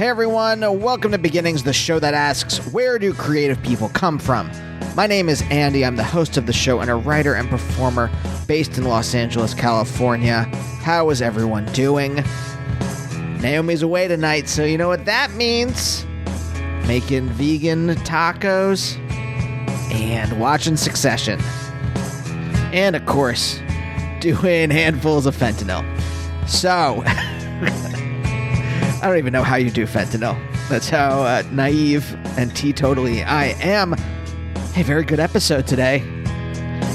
Hey everyone, welcome to Beginnings, the show that asks, where do creative people come from? My name is Andy, I'm the host of the show and a writer and performer based in Los Angeles, California. How is everyone doing? Naomi's away tonight, so you know what that means. Making vegan tacos and watching Succession. And of course, doing handfuls of fentanyl. So, I don't even know how you do fentanyl. That's how naive and teetotally I am. Hey, very good episode today.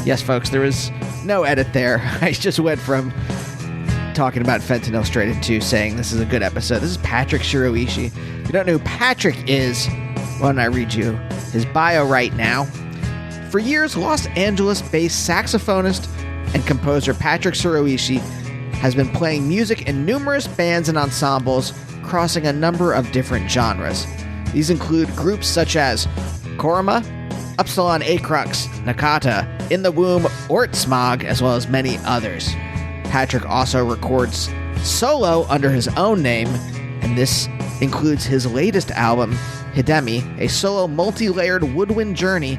Yes, folks, there was no edit there. I just went from talking about fentanyl straight into saying this is a good episode. This is Patrick Shiroishi. If you don't know who Patrick is, why don't I read you his bio right now? For years, Los Angeles-based saxophonist and composer Patrick Shiroishi has been playing music in numerous bands and ensembles, crossing a number of different genres. These include groups such as Korma, Upsilon Acrux, Nakata, In the Womb, Ortsmog, as well as many others. Patrick also records solo under his own name, and this includes his latest album, Hidemi, a solo multi-layered woodwind journey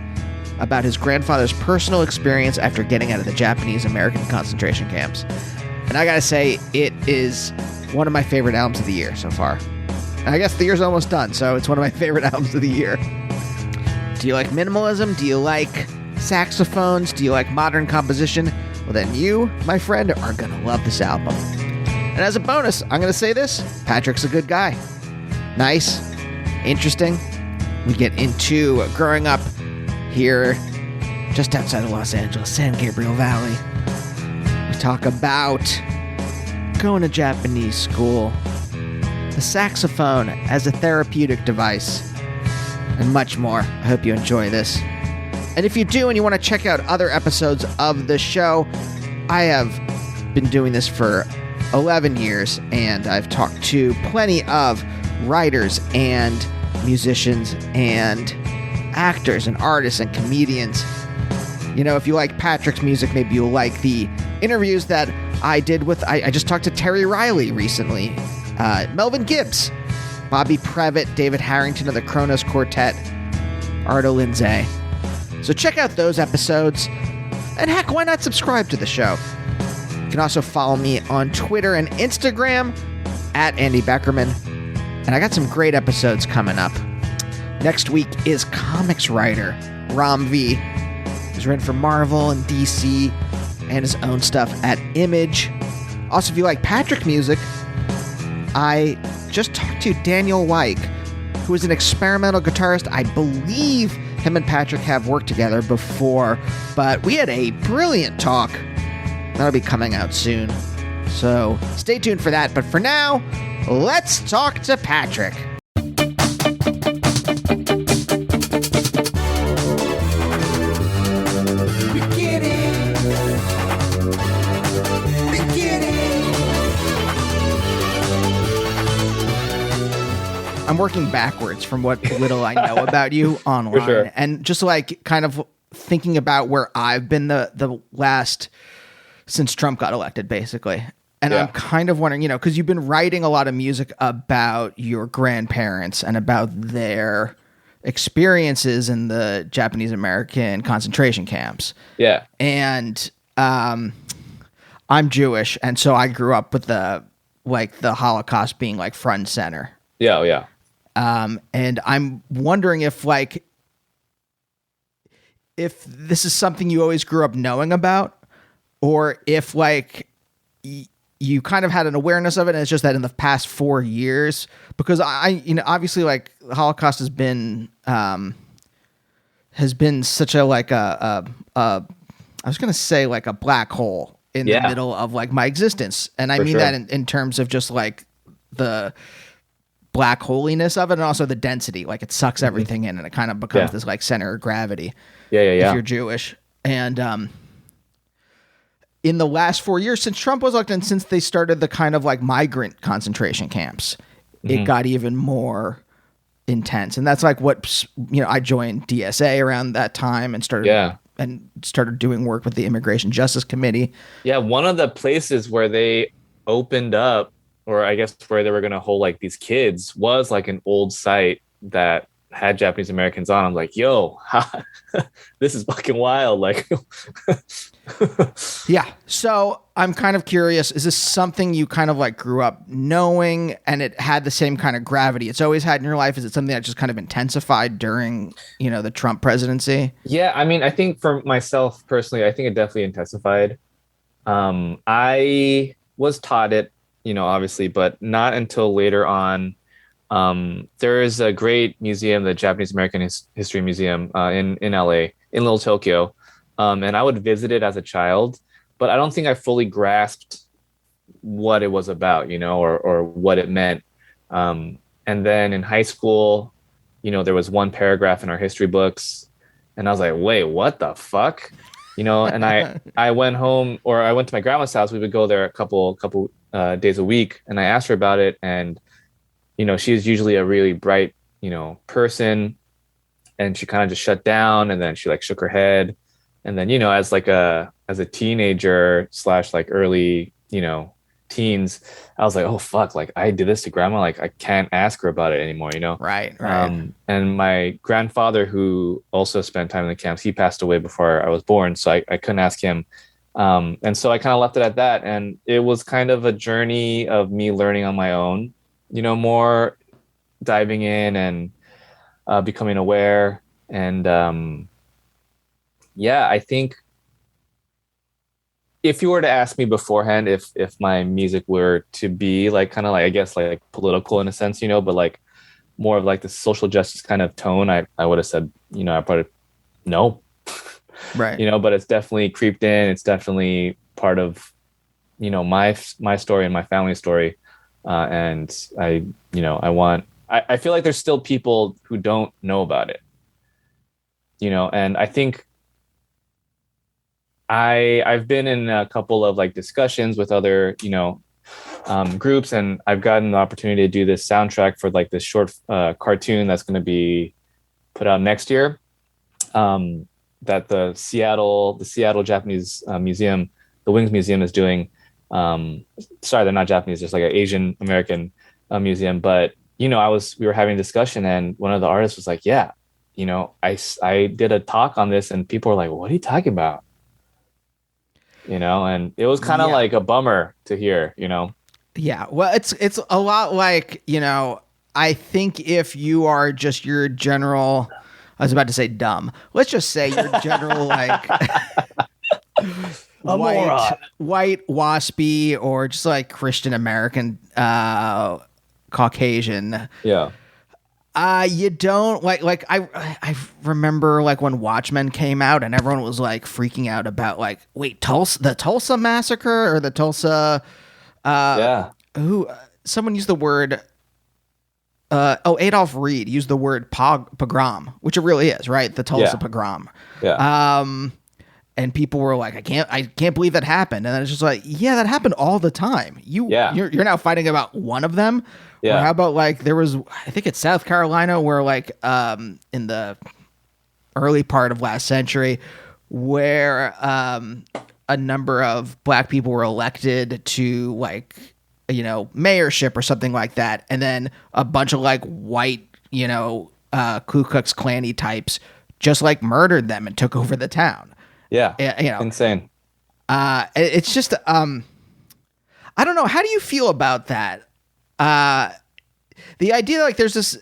about his grandfather's personal experience after getting out of the Japanese-American concentration camps. And I gotta say, it is one of my favorite albums of the year so far. And I guess the year's almost done, so it's one of my favorite albums of the year. Do you like minimalism? Do you like saxophones? Do you like modern composition? Well, then you, my friend, are gonna love this album. And as a bonus, I'm gonna say this, Patrick's a good guy. Nice, interesting. We get into growing up here just outside of Los Angeles, San Gabriel Valley. We talk about going to Japanese school, the saxophone as a therapeutic device, and much more. I hope you enjoy this. And if you do and you want to check out other episodes of the show, I have been doing this for 11 years, and I've talked to plenty of writers and musicians and actors and artists and comedians. You know, if you like Patrick's music, maybe you'll like the interviews that I did with, I just talked to Terry Riley recently, Melvin Gibbs, Bobby Previtt, David Harrington of the Kronos Quartet, Arto Lindsay. So check out those episodes, and heck, why not subscribe to the show? You can also follow me on Twitter and Instagram at Andy Beckerman, and I got some great episodes coming up. Next week is comics writer Ram V. He's written for Marvel and DC and his own stuff at Image. Also, if you like Patrick music, I just talked to Daniel Wyke, who is an experimental guitarist. I believe him and Patrick have worked together before, but we had a brilliant talk. That'll be coming out soon. So stay tuned for that. But for now, let's talk to Patrick. I'm working backwards from what little I know about you online. Sure. And just like kind of thinking about where I've been the last, since Trump got elected, basically. And I'm kind of wondering, you know, because you've been writing a lot of music about your grandparents and about their experiences in the Japanese-American concentration camps. Yeah. And I'm Jewish, and so I grew up with the Holocaust being like front and center. Yeah, yeah. And I'm wondering if this is something you always grew up knowing about, or if you kind of had an awareness of it, and it's just that in the past 4 years, because obviously like the Holocaust has been such a I was going to say like a black hole in the middle of like my existence. And I mean that in terms of just like the black holiness of it, and also the density, like it sucks everything in, and it kind of becomes this like center of gravity. If you're Jewish. And in the last 4 years since Trump was elected, and since they started the kind of like migrant concentration camps, it got even more intense. And that's like what, you know, I joined DSA around that time and started doing work with the Immigration Justice Committee. Yeah, one of the places where they opened up or I guess where they were going to hold like these kids was like an old site that had Japanese Americans on. I'm like, yo, this is fucking wild. Like, Yeah. So I'm kind of curious, is this something you kind of like grew up knowing and it had the same kind of gravity it's always had in your life? Is it something that just kind of intensified during, the Trump presidency? yeah, I mean, I think for myself personally, I think it definitely intensified. I was taught it, obviously, but not until later on. There is a great museum, the Japanese American History Museum in LA, in Little Tokyo. And I would visit it as a child, but I don't think I fully grasped what it was about, or what it meant. And then in high school, there was one paragraph in our history books, and I was like, wait, what the fuck? And I went home, or I went to my grandma's house. We would go there a couple days a week, and I asked her about it. And, she was usually a really bright, person, and she kind of just shut down, and then she like shook her head. And then, as a teenager / like early, teens, I was like, oh fuck, like I did this to grandma, like I can't ask her about it anymore, Right. And my grandfather, who also spent time in the camps, he passed away before I was born, so I couldn't ask him. And so I kind of left it at that, and it was kind of a journey of me learning on my own, more diving in and becoming aware. And yeah, I think if you were to ask me beforehand if my music were to be like kind of like, I guess like political in a sense, but like more of like the social justice kind of tone, I would have said, I probably no. Right. But it's definitely creeped in. It's definitely part of, my story and my family story. And I feel like there's still people who don't know about it, and I think I've been in a couple of like discussions with other, groups, and I've gotten the opportunity to do this soundtrack for like this short cartoon that's going to be put out next year. That the Seattle Japanese Museum, the Wings Museum, is doing. Sorry, they're not Japanese, just like an Asian American museum. But we were having a discussion, and one of the artists was like, "Yeah, I did a talk on this, and people were like, what are you talking about?" And it was kind of like a bummer to hear. Yeah, well, it's a lot like, I think if you are just your general, I was about to say dumb. Let's just say your general like white waspy or just like Christian American Caucasian. Yeah. You don't like I remember like when Watchmen came out and everyone was like freaking out about like, wait, the Tulsa massacre or the Tulsa someone used the word Adolf Reed used the word pogrom, which it really is, right? The Tulsa pogrom. Yeah. And people were like, I can't believe that happened. And then it's just like, yeah, that happened all the time. You're now fighting about one of them. Yeah. Or how about like there was, I think it's South Carolina where like in the early part of last century where a number of black people were elected to like, mayorship or something like that. And then a bunch of like white, Ku Klux Klan-y types just like murdered them and took over the town. Yeah. Insane. It's just, I don't know. How do you feel about that? The idea like there's this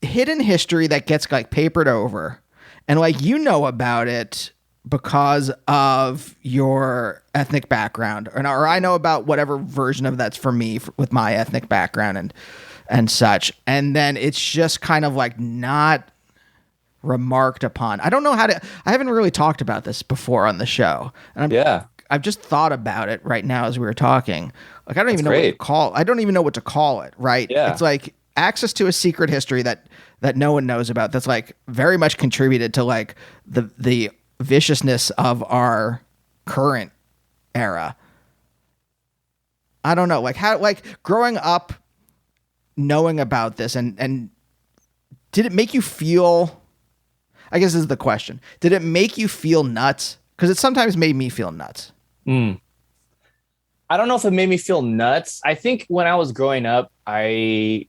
hidden history that gets like papered over and like, about it because of your ethnic background or I know about whatever version of that's for me with my ethnic background and such. And then it's just kind of like not remarked upon. I don't know I haven't really talked about this before on the show. And I've just thought about it right now as we were talking. Like, I don't even know what to call it. Right. Yeah. It's like access to a secret history that no one knows about. That's like very much contributed to like the viciousness of our current era. I don't know, like how, like growing up, knowing about this and did it make you feel, I guess this is the question. Did it make you feel nuts? Because it sometimes made me feel nuts. I I don't know if it made me feel nuts. I think when I was growing up, I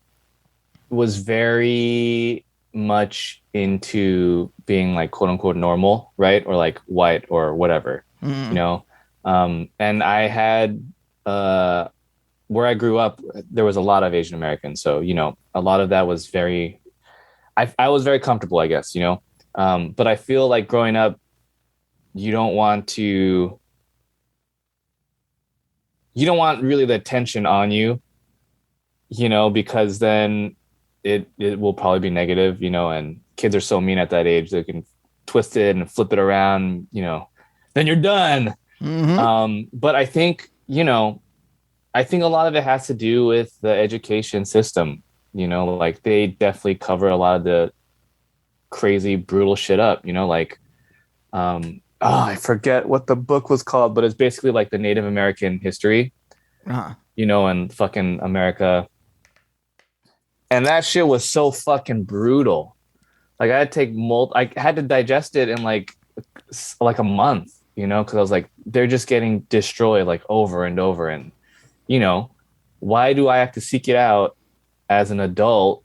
was very much into being like quote unquote normal, right? Or like white or whatever, you know? And I had, where I grew up, there was a lot of Asian Americans. So, you know, a lot of that was I was very comfortable, I guess, you know? But I feel like growing up, you don't want to, you don't want really the attention on you, you know, because then it will probably be negative, you know, and kids are so mean at that age, they can twist it and flip it around, you know, then you're done. But I think, you know, I think a lot of it has to do with the education system, you know, like they definitely cover a lot of the crazy, brutal shit up, you know, like, I forget what the book was called, but it's basically like the Native American history, you know, and fucking America. And that shit was so fucking brutal. Like I had to take I had to digest it in like a month, you know, because I was like, they're just getting destroyed like over and over. And, you know, why do I have to seek it out as an adult?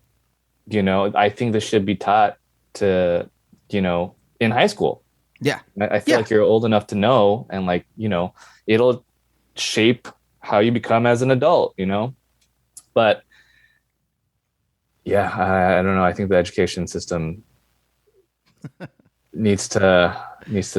You know, I think this should be taught to, you know, in high school. Yeah. I feel like you're old enough to know, and like, you know, it'll shape how you become as an adult, you know? But yeah, I don't know. I think the education system needs to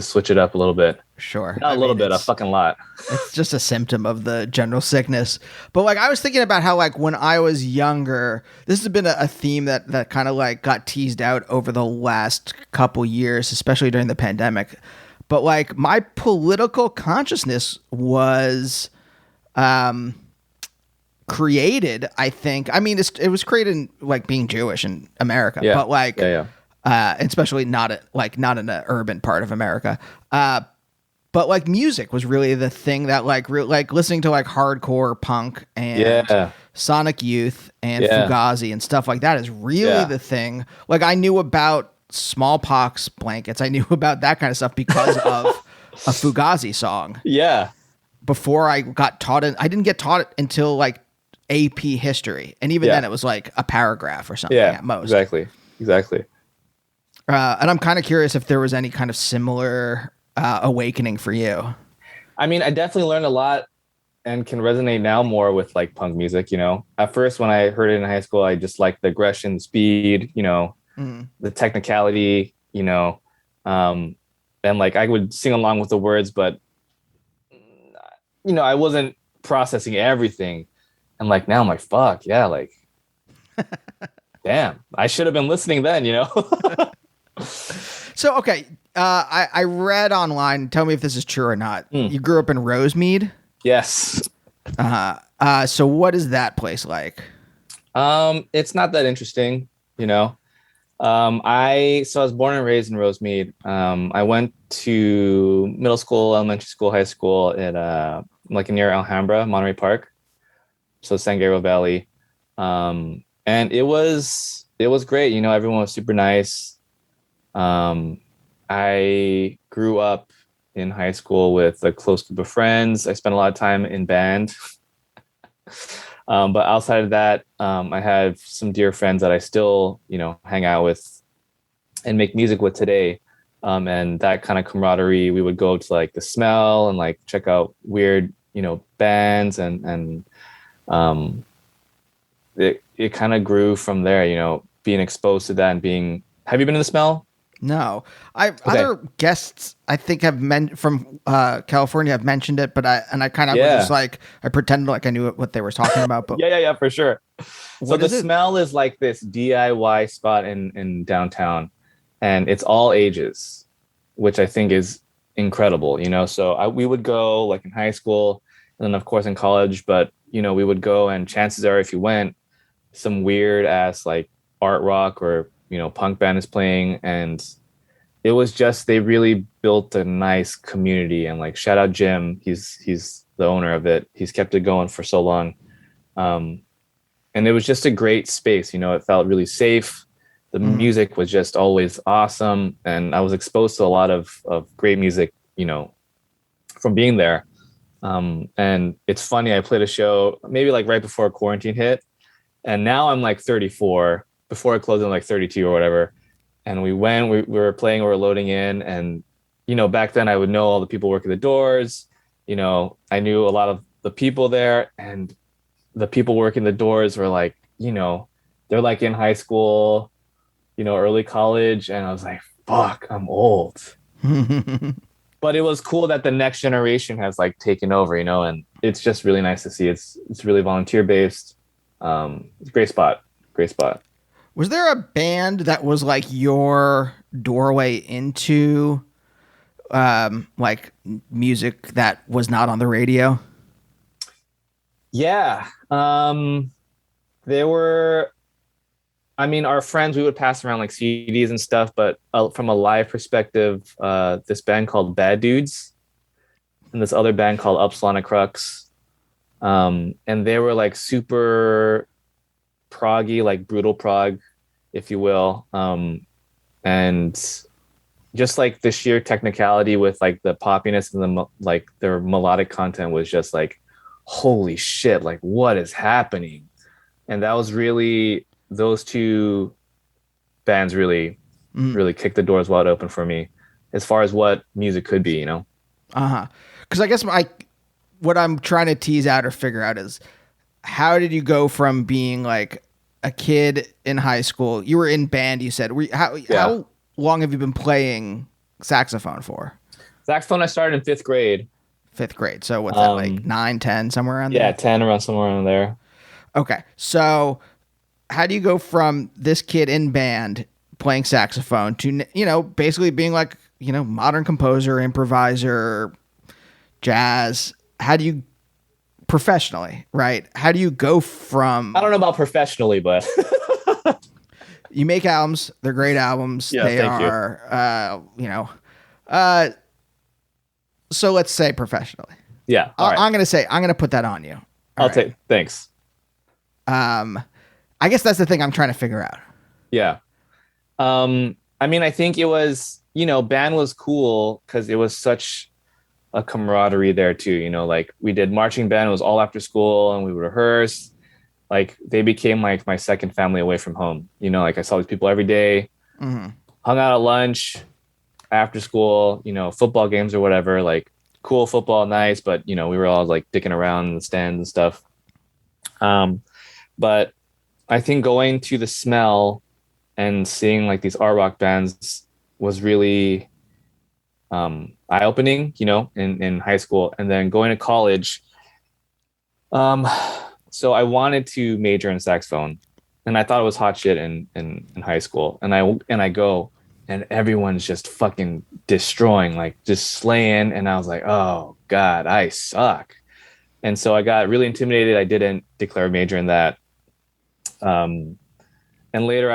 switch it up a little bit. Sure. Not a little bit, a fucking lot. It's just a symptom of the general sickness. But like I was thinking about how like when I was younger, this has been a theme that kind of like got teased out over the last couple years, especially during the pandemic. But like my political consciousness was created, I think. I mean, it was created in, like being Jewish in America, but like, especially not in an urban part of America. But like music was really the thing that like listening to like hardcore punk and Sonic Youth and Fugazi and stuff like that is really the thing. Like I knew about smallpox blankets. I knew about that kind of stuff because of a Fugazi song. Yeah. Before I got taught it, I didn't get taught it until like AP history. And even then it was like a paragraph or something at most. Exactly. And I'm kind of curious if there was any kind of similar awakening for you. I mean, I definitely learned a lot and can resonate now more with like punk music, you know. At first when I heard it in high school, I just liked the aggression, the speed, you know, the technicality, you know. And like I would sing along with the words, but you know, I wasn't processing everything. And like now I'm like, fuck, yeah, like damn, I should have been listening then, you know. So, okay, I read online, tell me if this is true or not. You grew up in Rosemead? Yes. So what is that place like? It's not that interesting, you know. I was born and raised in Rosemead. I went to middle school, elementary school, high school at like near Alhambra, Monterey Park. So San Gabriel Valley. And it was great, you know, everyone was super nice. I grew up in high school with a close group of friends. I spent a lot of time in band. But outside of that, I have some dear friends that I still, you know, hang out with and make music with today. And that kind of camaraderie, we would go to like the Smell and like check out weird, you know, bands and it kind of grew from there, you know, being exposed to that and being, have you been in the Smell? No, other guests I think have from California have mentioned it, but I kind of was just like I pretended like I knew what they were talking about. But yeah, for sure. So the Smell is like this DIY spot in downtown, and it's all ages, which I think is incredible. You know, so we would go like in high school, and then of course in college. But you know, we would go, and chances are, if you went, some weird ass like art rock or you know, punk band is playing, and it was just, they really built a nice community. And like, shout out Jim, he's the owner of it. He's kept it going for so long. And it was just a great space. You know, it felt really safe. The music was just always awesome. And I was exposed to a lot of great music, you know, from being there. And it's funny, I played a show maybe like right before quarantine hit, and now I'm like 34. Before it closed, I'm like 32 or whatever. And we were playing, we were loading in, and back then I would know all the people working the doors. I knew a lot of the people there, and the people working the doors were like, they're like in high school, early college, and I was like, fuck, I'm old. But it was cool that the next generation has like taken over, and it's just really nice to see. It's really volunteer based. It's a great spot. Great spot. Was there a band that was like your doorway into like music that was not on the radio? Yeah. There were, I mean, our friends, we would pass around like CDs and stuff, but from a live perspective, this band called Bad Dudes and this other band called Upsilon and Crux. And they were like super proggy, like brutal prog, if you will. And just like the sheer technicality with like the poppiness and like their melodic content was just like, holy shit, like what is happening? And that was really, those two bands really kicked the doors wide open for me as far as what music could be, Because I guess what I'm trying to tease out or figure out is, how did you go from being like a kid in high school? You were in band, you said. How long have you been playing saxophone for? Saxophone, I started in 5th grade. 5th grade. So what's that, like 9, 10, somewhere around there? Yeah, 10, around somewhere around there. Okay. So how do you go from this kid in band playing saxophone to, basically being like, modern composer, improviser, jazz? How do you professionally, right? How do you go from... I don't know about professionally, but... You make albums. They're great albums. Yeah, they are, so let's say professionally. Yeah. All right. I'm going to put that on you. Thanks. I guess that's the thing I'm trying to figure out. Yeah. I mean, I think it was, band was cool because it was such a camaraderie there too. Like we did marching band, it was all after school and we would rehearse. Like they became like my second family away from home. Like I saw these people every day, hung out at lunch, after school, football games or whatever, like cool football, nice. But, we were all like dicking around in the stands and stuff. But I think going to the Smell and seeing like these art rock bands was really eye-opening, in high school. And then going to college, so I wanted to major in saxophone, and I thought it was hot shit in high school. And I go, and everyone's just fucking destroying, like just slaying. And I was like, oh God, I suck. And so I got really intimidated. I didn't declare a major in that. And later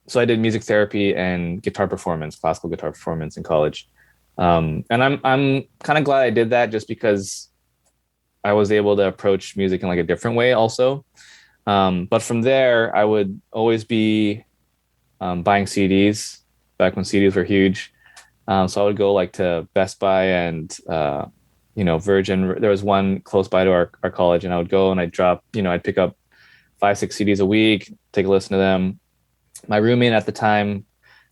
so I did music therapy and guitar performance, classical guitar performance in college. And I'm kind of glad I did that, just because I was able to approach music in like a different way also. But from there, I would always be buying CDs back when CDs were huge. So I would go like to Best Buy and, Virgin. There was one close by to our college, and I would go and I'd drop, I'd pick up 5-6 CDs a week, take a listen to them. My roommate at the time,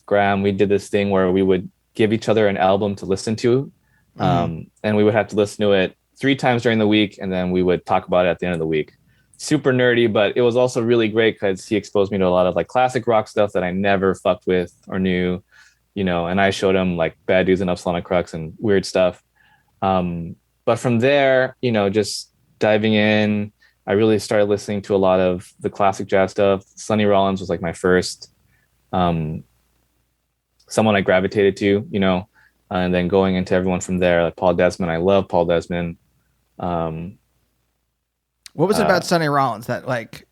Graham, we did this thing where we would give each other an album to listen to. And we would have to listen to it 3 times during the week, and then we would talk about it at the end of the week. Super nerdy, but it was also really great because he exposed me to a lot of like classic rock stuff that I never fucked with or knew, and I showed him like Bad Dudes and Upsilon and Crux and weird stuff. But from there, just diving in, I really started listening to a lot of the classic jazz stuff. Sonny Rollins was like my first someone I gravitated to, and then going into everyone from there, like Paul Desmond. I love Paul Desmond. What was it about Sonny Rollins that like...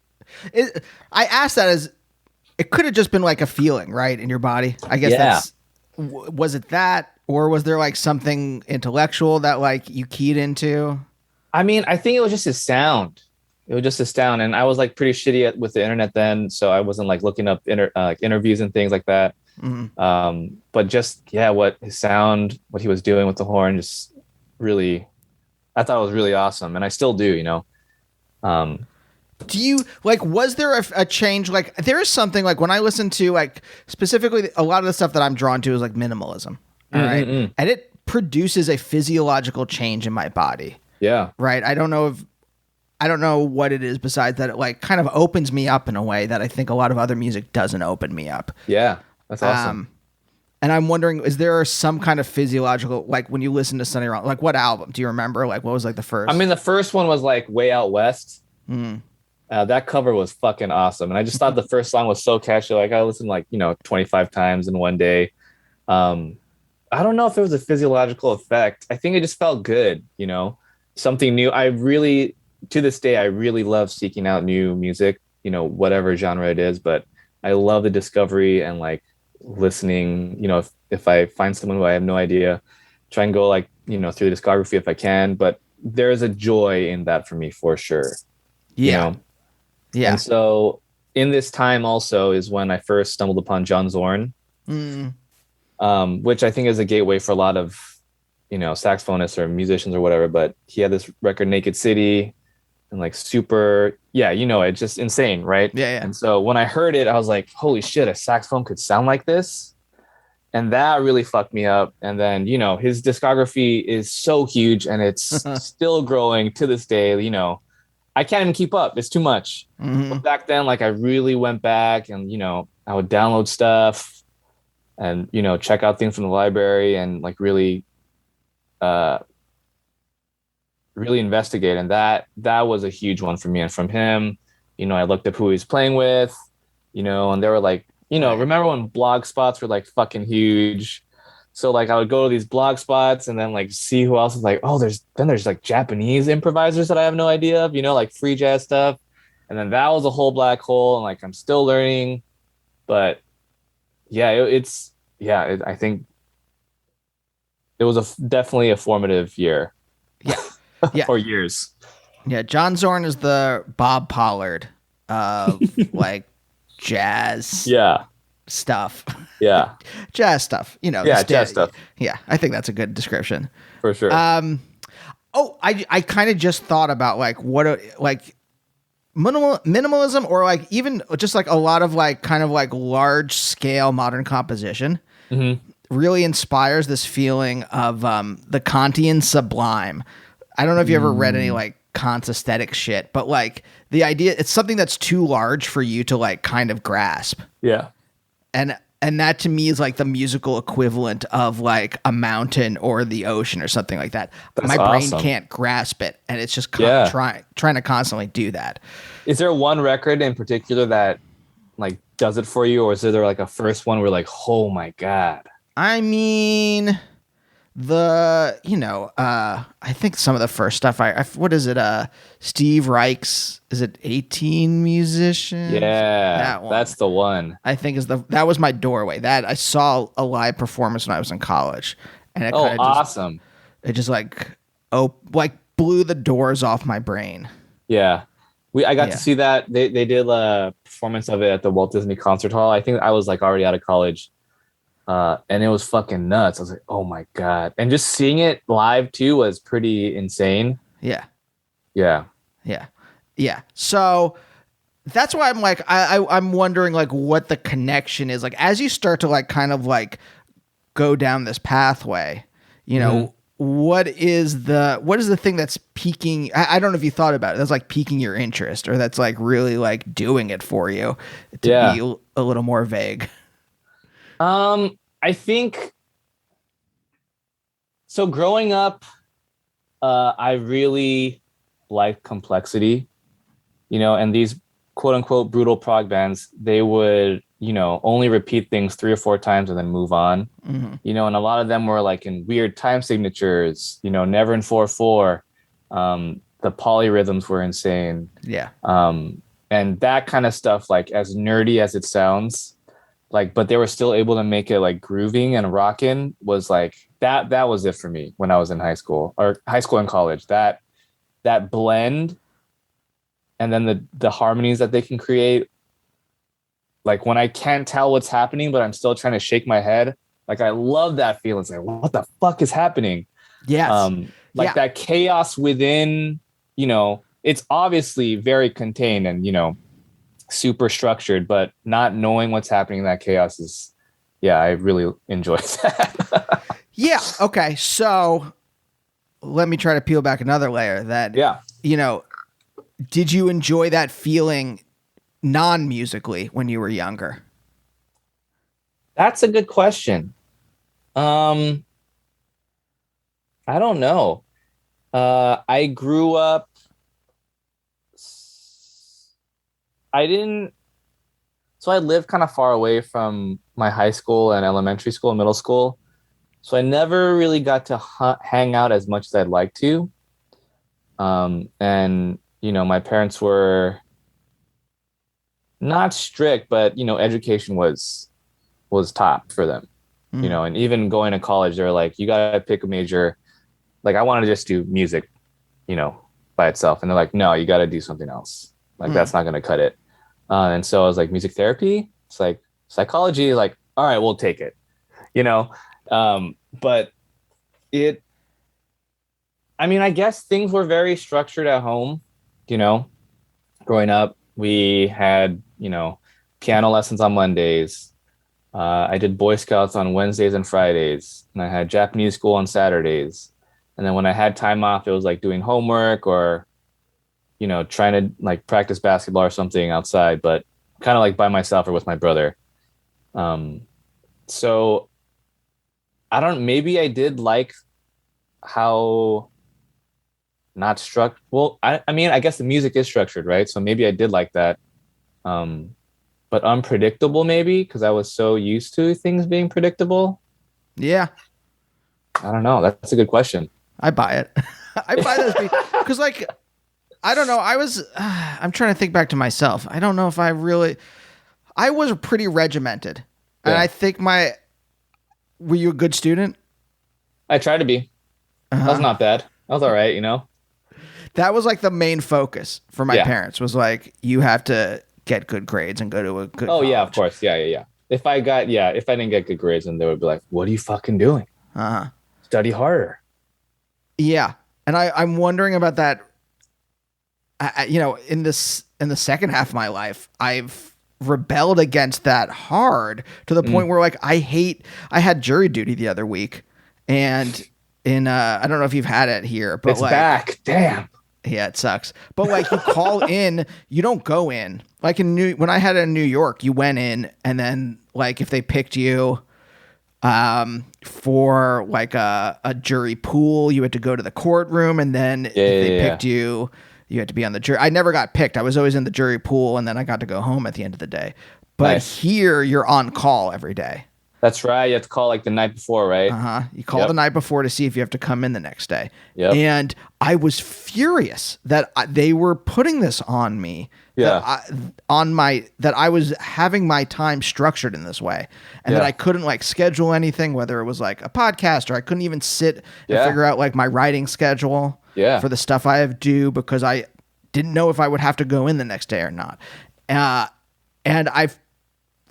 I asked that as it could have just been like a feeling, right, in your body. I guess was it that, or was there like something intellectual that like you keyed into? I mean, I think it was just his sound. It was just his sound, and I was like pretty shitty with the internet then, so I wasn't like looking up interviews and things like that. But just what his sound, what he was doing with the horn, just really, I thought it was really awesome, and I still do, you know. Um, Do you like? Was there a change? Like, there is something like when I listen to like specifically a lot of the stuff that I'm drawn to is like minimalism. All right, and it produces a physiological change in my body. yeah, Right. I don't know what it is besides that it like kind of opens me up in a way that I think a lot of other music doesn't open me up. yeah, that's awesome. And I'm wondering, is there some kind of physiological, like when you listen to Sunny Wrong, like what album do you remember? Like what was like the first? I mean, the first one was like Way Out West. That cover was fucking awesome, and I just thought the first song was so catchy. Like I listened like 25 times in one day. I don't know if it was a physiological effect. I think it just felt good, something new. I really, to this day, I really love seeking out new music, whatever genre it is, but I love the discovery and like listening, if I find someone who I have no idea, try and go like, through the discography if I can, but there's a joy in that for me for sure. Yeah. Yeah. And so in this time also is when I first stumbled upon John Zorn, which I think is a gateway for a lot of, saxophonists or musicians or whatever, but he had this record Naked City and like super, it's just insane. Right. Yeah. And so when I heard it, I was like, holy shit, a saxophone could sound like this. And that really fucked me up. And then, his discography is so huge and it's still growing to this day. I can't even keep up. It's too much. But back then, like I really went back and, I would download stuff and, check out things from the library and like really investigate. And that was a huge one for me. And from him, I looked up who he was playing with, and they were like, remember when blog spots were like fucking huge? So like I would go to these blog spots and then like see who else is like, oh, there's like Japanese improvisers that I have no idea of, like free jazz stuff. And then that was a whole black hole. And like, I'm still learning, but yeah, I think it was definitely a formative year. Yeah. For years. Yeah. John Zorn is the Bob Pollard of like jazz. Yeah. Stuff. Yeah. Jazz stuff. Jazz stuff. Yeah. I think that's a good description. For sure. I kind of just thought about like minimalism or like even just like a lot of like kind of like large scale modern composition really inspires this feeling of the Kantian sublime. I don't know if you ever read any like Kant's aesthetic shit, but like the idea, it's something that's too large for you to like kind of grasp. Yeah. And that to me is like the musical equivalent of like a mountain or the ocean or something like that. That's My awesome. brain can't grasp it, and it's just trying to constantly do that. Is there one record in particular that like does it for you, or is there like a first one where like, oh my god? I mean, I think some of the first stuff what is it? Steve Reich's, is it 18 Musicians? Yeah, that's the one. I think that was my doorway. That I saw a live performance when I was in college, and it awesome. It just like blew the doors off my brain. Yeah, I got to see that. They did a performance of it at the Walt Disney Concert Hall. I think I was like already out of college. And it was fucking nuts. I was like, oh my god. And just seeing it live too was pretty insane. Yeah. Yeah. Yeah. Yeah. So that's why I'm like, I'm wondering like what the connection is. Like as you start to like kind of like go down this pathway, what is the thing that's piquing? I don't know if you thought about it. That's like piquing your interest, or that's like really like doing it for you to be a little more vague. I think so. Growing up, I really liked complexity, and these quote unquote brutal prog bands, they would, only repeat things 3 or 4 times and then move on, and a lot of them were like in weird time signatures, never in 4/4. The polyrhythms were insane. Yeah. And that kind of stuff, like as nerdy as it sounds, like, but they were still able to make it like grooving and rocking, was like that was it for me when I was in high school and college. That blend, and then the harmonies that they can create, like when I can't tell what's happening but I'm still trying to shake my head, like I love that feeling. It's like, what the fuck is happening? Yes. like that chaos within, it's obviously very contained and, super structured, but not knowing what's happening in that chaos is, I really enjoy that. Yeah. Okay. So let me try to peel back another layer that, did you enjoy that feeling non-musically when you were younger? That's a good question. I don't know. I grew up, I lived kind of far away from my high school and elementary school and middle school. So I never really got to hang out as much as I'd like to. And, my parents were not strict, but, education was top for them, and even going to college, they're like, you got to pick a major. Like, I want to just do music, by itself. And they're like, no, you got to do something else. Like, that's not going to cut it. And so I was like, music therapy. It's like psychology. Like, all right, we'll take it, but I guess things were very structured at home, growing up. We had, piano lessons on Mondays. I did Boy Scouts on Wednesdays and Fridays, and I had Japanese school on Saturdays. And then when I had time off, it was like doing homework or, trying to like practice basketball or something outside, but kind of like by myself or with my brother. So maybe I did like how not structured. Well, I guess the music is structured, right? So maybe I did like that. But unpredictable maybe because I was so used to things being predictable. Yeah. I don't know. That's a good question. I buy it. I buy those because like, I don't know. I'm trying to think back to myself. I don't know if I was pretty regimented. And I think were you a good student? I tried to be. That was not bad. That was all right, That was like the main focus for my parents was like, you have to get good grades and go to a good college. Yeah, of course. Yeah. If I didn't get good grades, then they would be like, what are you fucking doing? Study harder. Yeah. And I'm wondering about that. In the second half of my life, I've rebelled against that hard to the point where like, I had jury duty the other week and I don't know if you've had it here, but it's like, back. Damn. Yeah, it sucks. But like you call in, you don't go in. Like when I had it in New York, you went in and then like if they picked you for like a jury pool, you had to go to the courtroom and then if they picked you, you had to be on the jury. I never got picked. I was always in the jury pool and then I got to go home at the end of the day. But here you're on call every day. That's right. You have to call like the night before, right? You call the night before to see if you have to come in the next day. Yep. And I was furious that they were putting this on me. That I was having my time structured in this way, and that I couldn't like schedule anything, whether it was like a podcast or I couldn't even sit and figure out like my writing schedule for the stuff I have due because I didn't know if I would have to go in the next day or not. And I've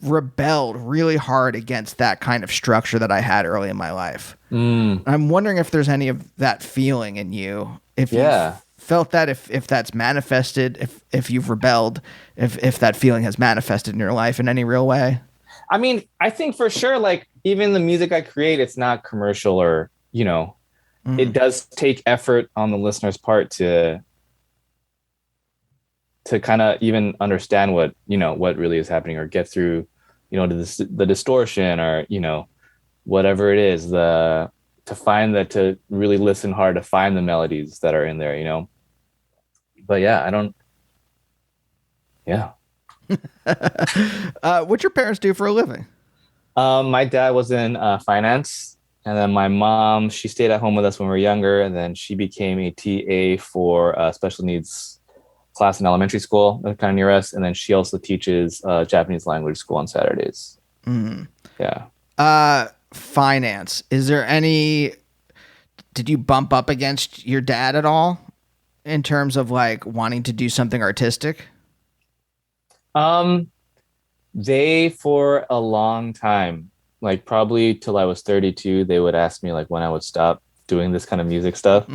rebelled really hard against that kind of structure that I had early in my life. I'm wondering if there's any of that feeling in you, if you felt that, if that's manifested, if you've rebelled, if that feeling has manifested in your life in any real way. I mean, I think for sure, like even the music I create, it's not commercial or, it does take effort on the listener's part to kind of even understand what really is happening or get through, the distortion or, whatever it is, to really listen hard to find the melodies that are in there, but What's your parents do for a living? My dad was in finance, and then my mom, she stayed at home with us when we were younger, and then she became a TA for special needs class in elementary school, kind of near us, and then she also teaches Japanese language school on Saturdays. Finance. Is there did you bump up against your dad at all in terms of like wanting to do something artistic? They, for a long time, like probably till I was 32, they would ask me like when I would stop doing this kind of music stuff,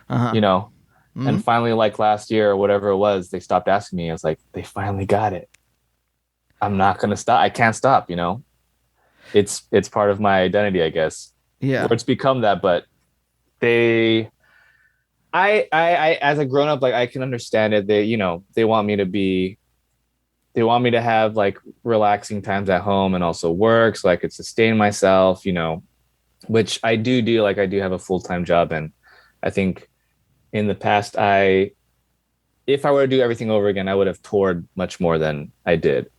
Uh-huh. you know. Mhm. And finally, like last year or whatever it was, they stopped asking me. I was like, they finally got it. I'm not gonna stop. I can't stop, you know. It's part of my identity, I guess. Where Yeah. it's become that, but they I as a grown up, like I can understand it. They, you know, they want me to have like relaxing times at home and also work so I could sustain myself, you know, which I do. Like I do have a full-time job. And I think in the past, if I were to do everything over again, I would have toured much more than I did,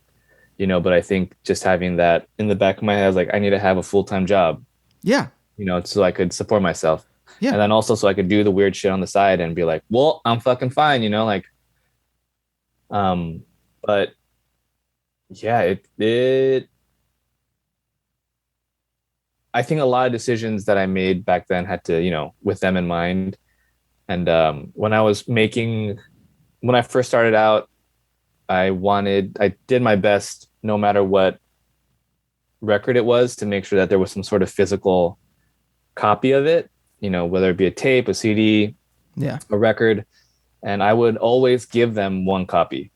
you know, but I think just having that in the back of my head, I was like, I need to have a full-time job, Yeah. you know, so I could support myself. Yeah. And then also so I could do the weird shit on the side and be like, well, I'm fucking fine, you know, like, um, but yeah, I think a lot of decisions that I made back then had to, you know, with them in mind. And when I first started out, I did my best no matter what record it was to make sure that there was some sort of physical copy of it, you know, whether it be a tape, a CD, Yeah. a record. And I would always give them one copy.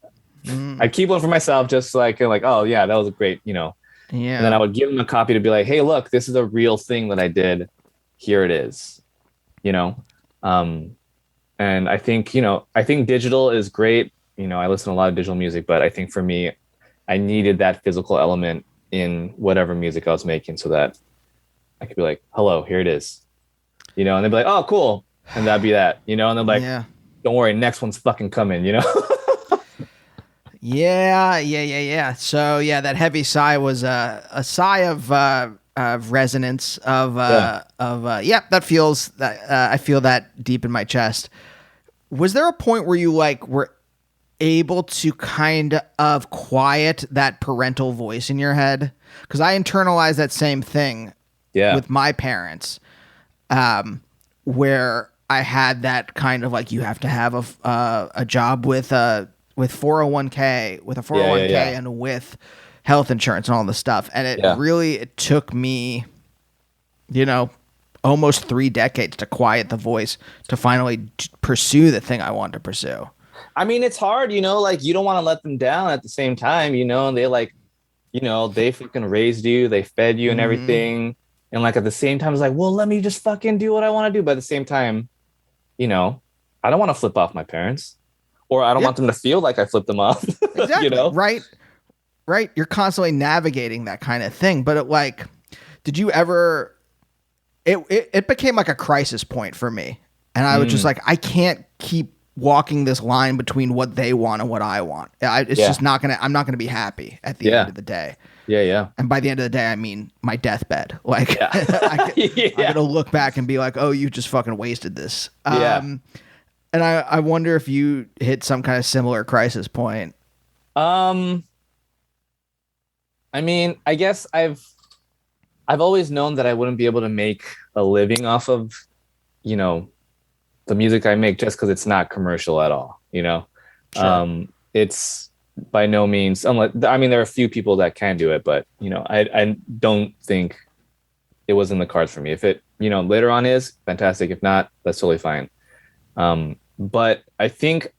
Mm. I'd keep one for myself just so I could like, oh yeah, that was a great, you know. And then I Yeah. would give them a copy to be like, hey, look, this is a real thing that I did. Here it is, you know. Um, and I think, you know, I think digital is great. You know, I listen to a lot of digital music, but I think for me, I needed that physical element in whatever music I was making so that I could be like, hello, here it is, you know, and they'd be like, oh, cool. And that'd be that, you know, and they're like, Yeah. don't worry, next one's fucking coming, you know? Yeah. So yeah, that heavy sigh was a sigh of resonance Yeah. yeah, that feels that I feel that deep in my chest. Was there a point where you like were able to kind of quiet that parental voice in your head? Because I internalized that same thing Yeah. with my parents, where I had that kind of like you have to have a job with 401k with a Yeah. Yeah. 401k Yeah. and with health insurance and all this stuff, and Yeah. it took me, you know, almost 3 decades to quiet the voice to finally pursue the thing I wanted to pursue. I mean, it's hard, you know, like you don't want to let them down at the same time, you know, and they like, you know, they fucking raised you, they fed you and Mm-hmm. everything. And like at the same time, it's like, well, let me just fucking do what I want to do. But at the same time, you know, I don't want to flip off my parents or I don't Yeah, want them to feel like I flipped them off, you exactly. know? Right. You're constantly navigating that kind of thing. But like, did you ever? It became like a crisis point for me, and I was just Mm, like, I can't keep walking this line between what they want and what I want. It's yeah. just not gonna. I'm not gonna be happy at the end Yeah. of the day. Yeah. Yeah. And by the end of the day, I mean my deathbed. Like, Yeah. I'm Yeah. gonna look back and be like, oh, you just fucking wasted this. Yeah. And I wonder if you hit some kind of similar crisis point. Um, I mean, I guess I've always known that I wouldn't be able to make a living off of, you know, the music I make just because it's not commercial at all, you know. Sure. It's by no means unless I mean there are a few people that can do it, but you know, I don't think it was in the cards for me. If it, you know, later on is fantastic. If not, that's totally fine. But I think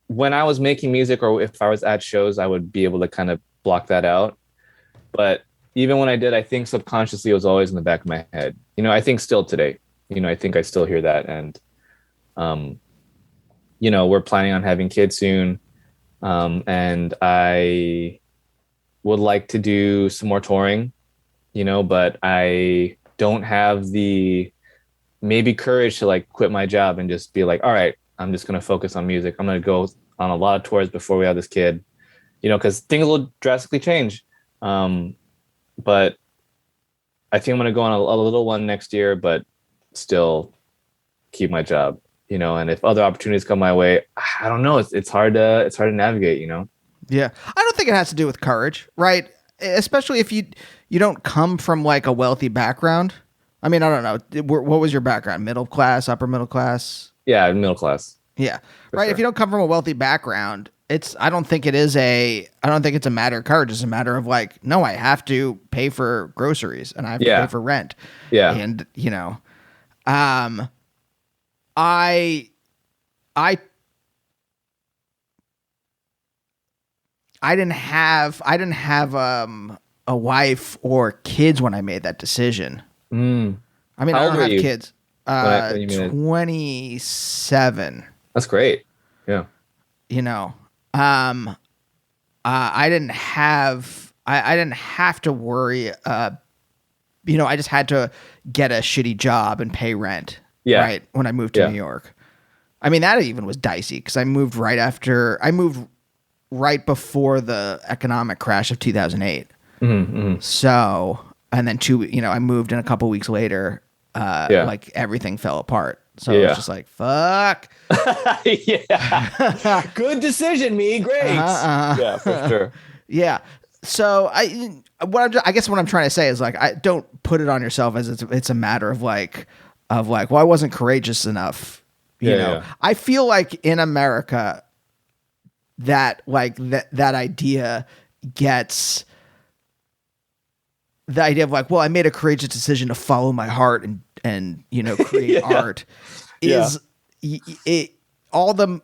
when I was making music or if I was at shows, I would be able to kind of block that out. But even when I did, I think subconsciously it was always in the back of my head. You know, I think still today, you know, I think I still hear that. And, um, you know, we're planning on having kids soon. And I would like to do some more touring, you know, but I don't have the maybe courage to like quit my job and just be like, all right, I'm just going to focus on music. I'm going to go on a lot of tours before we have this kid, you know, because things will drastically change. But I think I'm going to go on a little one next year, but still keep my job, you know, and if other opportunities come my way, I don't know. It's it's hard to navigate, you know? Yeah. I don't think it has to do with courage, right? Especially if you don't come from like a wealthy background. I mean, I don't know. What was your background? Middle class, upper middle class? Yeah. Middle class Yeah. for Right. If sure. you don't come from a wealthy background, I don't think it's a matter of courage. It's a matter of like, no, I have to pay for groceries and I have to pay for rent. Yeah. And I didn't have a wife or kids when I made that decision. Mm. I mean, How I old don't were have you kids. when you made it? 27. That's great. Yeah. I didn't have to worry. I just had to get a shitty job and pay rent. Yeah. Right when I moved to New York. I mean, that even was dicey because I moved right before the economic crash of 2008. Mm-hmm. So, and then I moved in a couple weeks later. Like everything fell apart. So it was just like, fuck. Yeah. Good decision, me. Great. Yeah, for sure. Yeah. So I guess what I'm trying to say is like, I don't put it on yourself as it's a matter of like, well, I wasn't courageous enough. You know, yeah. I feel like in America that like that idea gets the idea of like, well, I made a courageous decision to follow my heart and create art is all the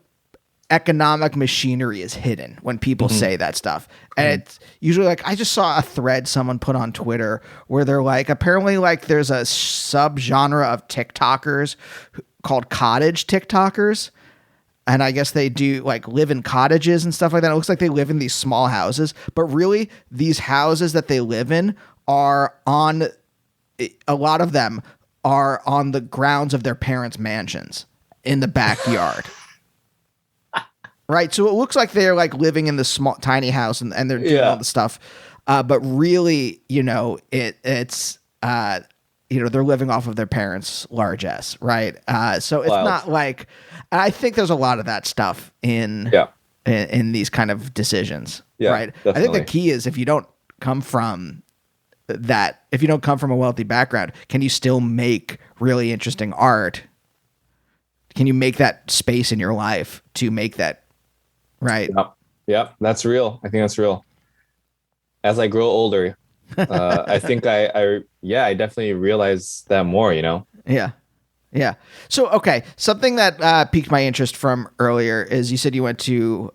economic machinery is hidden when people say that stuff. And it's usually like, I just saw a thread someone put on Twitter where they're like, apparently like there's a subgenre of TikTokers called cottage TikTokers. And I guess they do like live in cottages and stuff like that. It looks like they live in these small houses, but really these houses that they live in a lot of them are on the grounds of their parents' mansions in the backyard. Right. So it looks like they're like living in this small, tiny house and they're doing all the stuff. But really, it's they're living off of their parents' largesse. Right. So it's not like, I think there's a lot of that stuff in these kind of decisions. Yeah, right. Definitely. I think the key is if you don't come from a wealthy background, can you still make really interesting art? Can you make that space in your life to make that? Right. Yep. That's real. I think that's real. As I grow older, I think I definitely realize that more, Yeah. Yeah. So, okay. Something that piqued my interest from earlier is you said you went to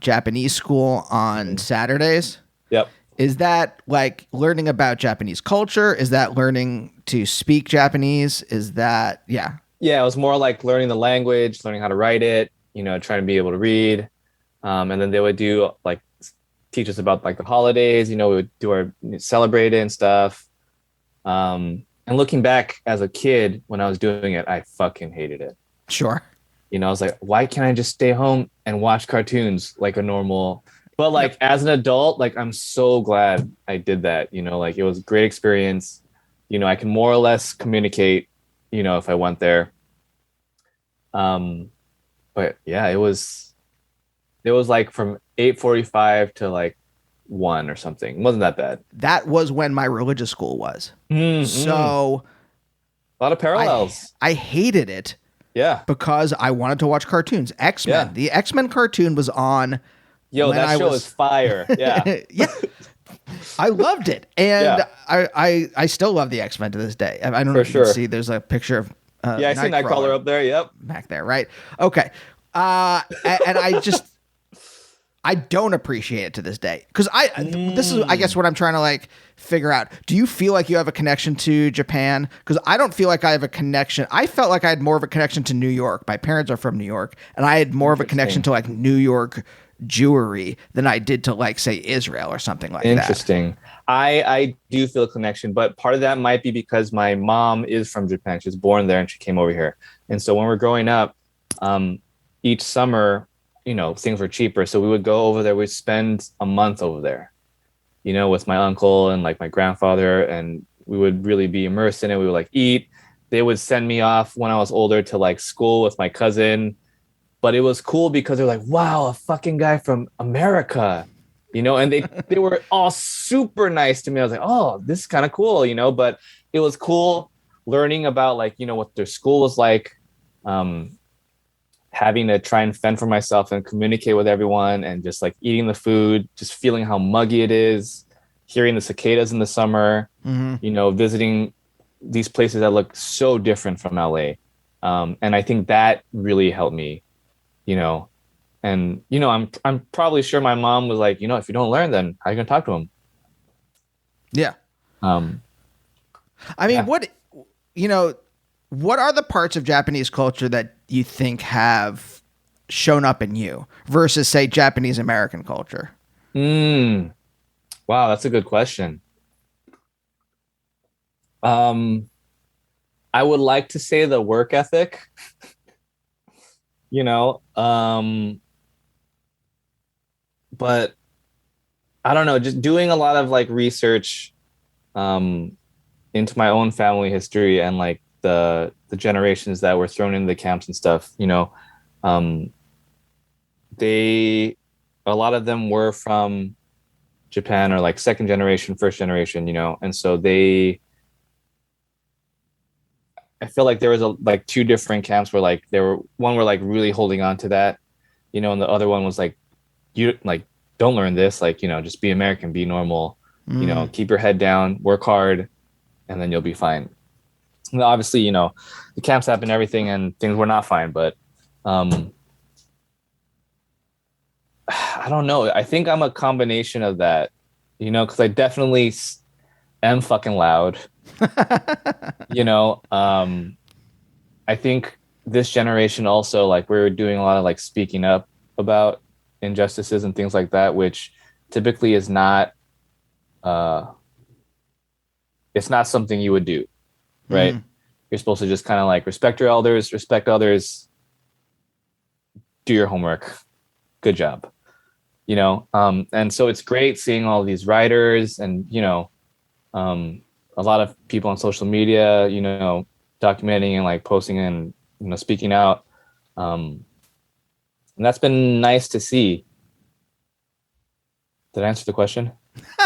Japanese school on Saturdays. Yep. Is that like learning about Japanese culture? Is that learning to speak Japanese? Is that, Yeah, it was more like learning the language, learning how to write it, trying to be able to read. And then they would do like teach us about like the holidays, we would do our celebrate it and stuff. And looking back as a kid, when I was doing it, I fucking hated it. Sure. I was like, why can't I just stay home and watch cartoons like a normal, but like as an adult, like I'm so glad I did that, like it was a great experience. I can more or less communicate, if I went there. But yeah, it was like from 8:45 to like 1 or something. It wasn't that bad. That was when my religious school was. A So lot of parallels. I hated it. Yeah. Because I wanted to watch cartoons. X-Men. Yeah. The X-Men cartoon was on. Yo, that show is fire. Yeah. Yeah. I loved it. And I still love the X-Men to this day. I don't know if you can see there's a picture of I see Nightcrawler up there. Yep. Back there, right? Okay. And I don't appreciate it to this day because this is, I guess, what I'm trying to like figure out. Do you feel like you have a connection to Japan? Because I don't feel like I have a connection. I felt like I had more of a connection to New York. My parents are from New York, and I had more of a connection to like New York Jewry than I did to like say Israel or something like that. Interesting. I do feel a connection, but part of that might be because my mom is from Japan. She was born there and she came over here. And so when we're growing up, each summer, things were cheaper. So we would go over there. We'd spend a month over there, with my uncle and like my grandfather. And we would really be immersed in it. We would like eat. They would send me off when I was older to like school with my cousin. But it was cool because they're like, wow, a fucking guy from America, and they were all super nice to me. I was like, oh, this is kind of cool, but it was cool learning about like, what their school was like, having to try and fend for myself and communicate with everyone, and just like eating the food, just feeling how muggy it is, hearing the cicadas in the summer, visiting these places that look so different from LA. And I think that really helped me, and, I'm probably sure my mom was like, if you don't learn, then how are you going to talk to him? Yeah. Um, I mean, yeah. what are the parts of Japanese culture that you think have shown up in you versus, say, Japanese American culture? Wow, that's a good question. I would like to say the work ethic, you know, but I don't know, just doing a lot of like research um, into my own family history and like the generations that were thrown into the camps and stuff, um, they a lot of them were from Japan, or like second generation, first generation, and so I feel like there was like two different camps where like one were like really holding on to that, and the other one was like, you like don't learn this, like, just be American, be normal, keep your head down, work hard, and then you'll be fine. And obviously, the camps happened, everything, and things were not fine, but I don't know. I think I'm a combination of that, because I definitely am fucking loud. I think this generation also, like, we're doing a lot of like speaking up about injustices and things like that, which typically is not it's not something you would do, right? You're supposed to just kind of like respect your elders, respect others, do your homework, good job, and so it's great seeing all these writers and a lot of people on social media, documenting and like posting and speaking out, and that's been nice to see. Did I answer the question?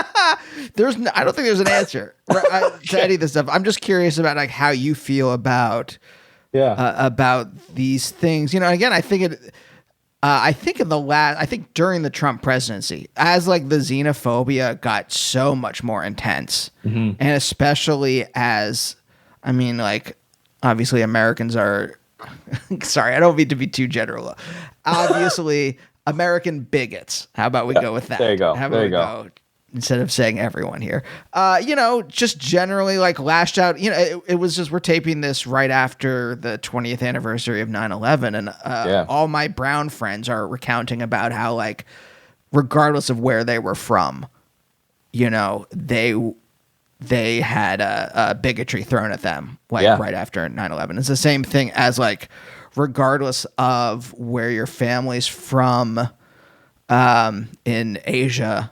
I don't think there's an answer to any of this stuff. I'm just curious about like how you feel about these things. Again, I think during the Trump presidency, as like the xenophobia got so much more intense, and especially as, I mean, like, obviously Americans are, sorry, I don't mean to be too general. Obviously, American bigots. How about we go with that? There you go. How about we go? Instead of saying everyone here, just generally like lashed out. It was just, we're taping this right after the 20th anniversary of 9/11, and all my brown friends are recounting about how, like, regardless of where they were from, they had a bigotry thrown at them, like, right after 9/11. It's the same thing as, like, regardless of where your family's from, in Asia,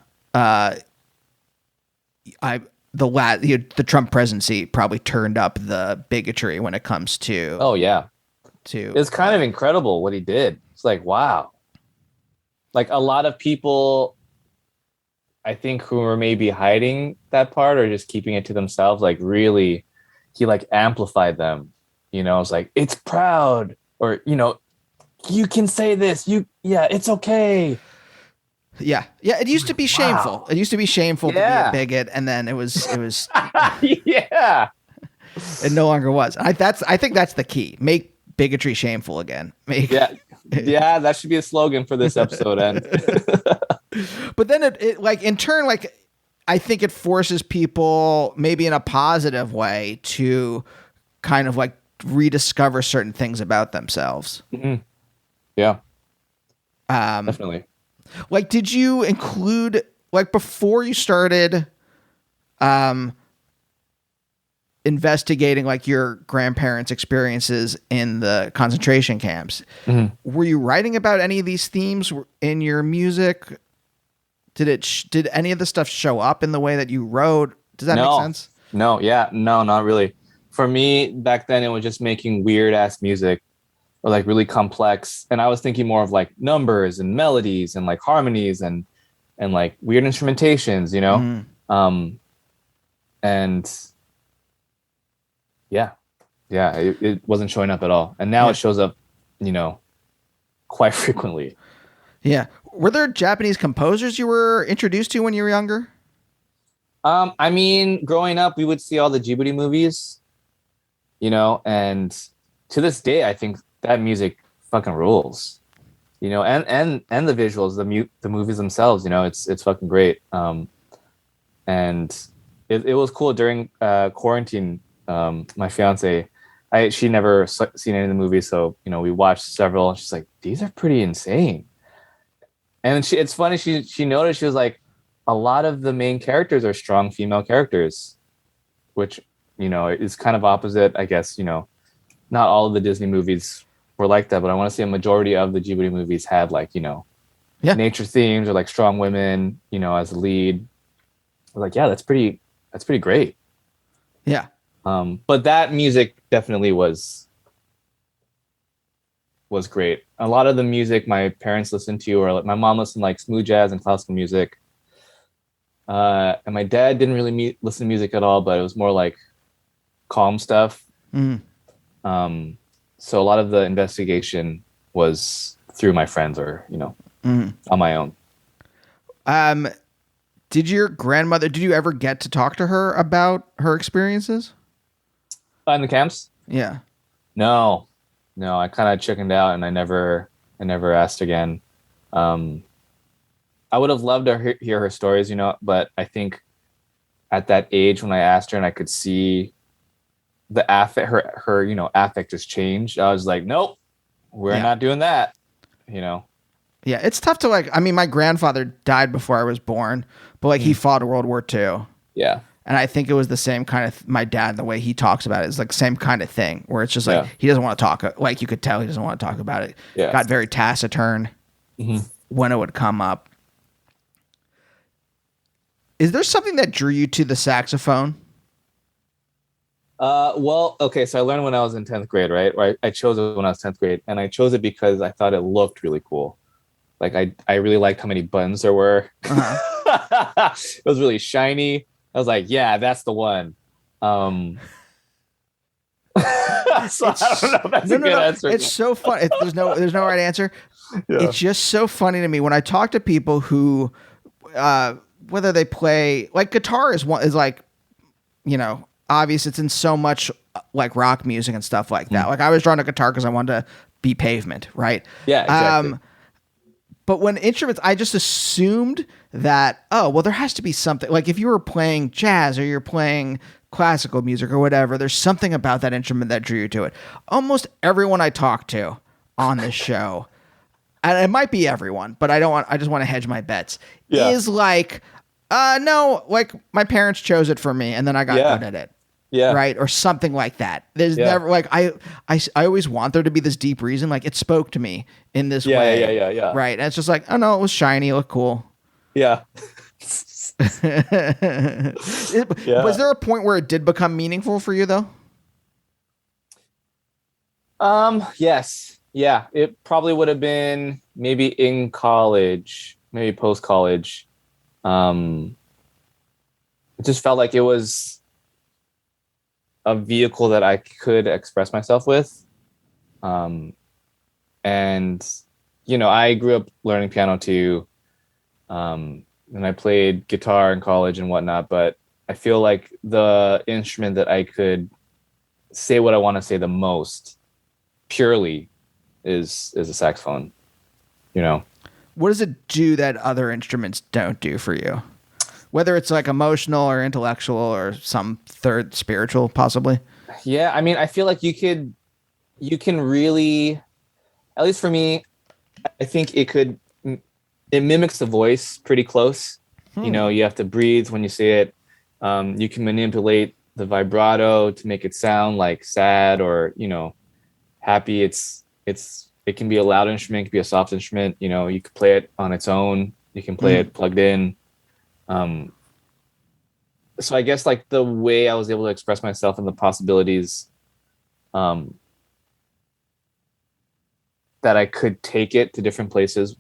the Trump presidency probably turned up the bigotry when it comes to. Oh yeah, it's kind of incredible what he did. It's like, wow, like a lot of people, I think, who were maybe hiding that part or just keeping it to themselves, like, really, he like amplified them. It's like, it's proud, or you can say this. It's okay. Yeah. It used to be shameful. Wow. It used to be shameful to be a bigot, and then it was yeah. It no longer was. I think that's the key. Make bigotry shameful again. Yeah, that should be a slogan for this episode. And but then it like, in turn, like, I think it forces people, maybe in a positive way, to kind of like rediscover certain things about themselves. Mm-hmm. Yeah. Definitely. Like, did you include, like, before you started investigating like your grandparents' experiences in the concentration camps, were you writing about any of these themes in your music? Did any of the stuff show up in the way that you wrote? Does that make sense? No, not really. For me, back then, it was just making weird ass music, or like really complex, and I was thinking more of like numbers and melodies and like harmonies and like weird instrumentations, and it wasn't showing up at all. And now it shows up, quite frequently. Yeah. Were there Japanese composers you were introduced to when you were younger? I mean, growing up, we would see all the Ghibli movies, and to this day, I think that music fucking rules, and the visuals, the movies themselves, it's fucking great. And it was cool during quarantine. My fiance, she never seen any of the movies, so we watched several. And she's like, "These are pretty insane." And it's funny. She noticed, she was like, a lot of the main characters are strong female characters, which is kind of opposite, I guess. Not all of the Disney movies were like that, but I want to say a majority of the Ghibli movies had like nature themes or like strong women, as the lead. I was like, yeah, that's pretty great. Yeah. But that music definitely was great. A lot of the music my parents listened to, or like my mom listened to like smooth jazz and classical music. And my dad didn't really listen to music at all, but it was more like calm stuff. Mm. So a lot of the investigation was through my friends or, on my own. Did you ever get to talk to her about her experiences? In the camps? Yeah. No, I kind of chickened out and I never asked again. I would have loved to hear her stories, but I think at that age when I asked her and I could see the affect, her affect just changed. I was like, nope, we're not doing that, Yeah, it's tough to my grandfather died before I was born, but he fought World War II. Yeah. And I think it was the same kind of, my dad, the way he talks about it is like same kind of thing where it's just he doesn't want to talk. Like you could tell he doesn't want to talk about it. Yeah. Got very taciturn when it would come up. Is there something that drew you to the saxophone? Well, okay. So I learned when I was in 10th grade, right? I chose it when I was 10th grade, and I chose it because I thought it looked really cool. Like I really liked how many buttons there were. Uh-huh. It was really shiny. I was like, yeah, that's the one. So I don't know if that's a good answer. It's so fun. There's no right answer. Yeah. It's just so funny to me when I talk to people who, whether they play like guitar is like, obvious. It's in so much like rock music and stuff like that. Like I was drawn to guitar because I wanted to be Pavement, right? Yeah, exactly. But when instruments, I just assumed that, there has to be something. Like if you were playing jazz or you're playing classical music or whatever, there's something about that instrument that drew you to it. Almost everyone I talk to on this show, and it might be everyone, but I just want to hedge my bets, is like, no, like my parents chose it for me and then I got good at it. Yeah. Right. Or something like that. There's never like, I always want there to be this deep reason. Like it spoke to me in this way. Yeah. Right. And it's just like, oh no, it was shiny. It looked cool. Yeah. Was there a point where it did become meaningful for you though? Yes. Yeah. It probably would have been maybe in college, maybe post-college. It just felt like it was a vehicle that I could express myself with. And, I grew up learning piano too. And I played guitar in college and whatnot, but I feel like the instrument that I could say what I want to say the most purely is a saxophone, What does it do that other instruments don't do for you? Whether it's like emotional or intellectual or some third spiritual, possibly. Yeah. I mean, I feel like you can really, at least for me, I think it mimics the voice pretty close. You have to breathe when you say it. You can manipulate the vibrato to make it sound like sad or, happy. It can be a loud instrument, it can be a soft instrument. You can play it on its own. You can play it plugged in. So I guess like the way I was able to express myself and the possibilities, that I could take it to different places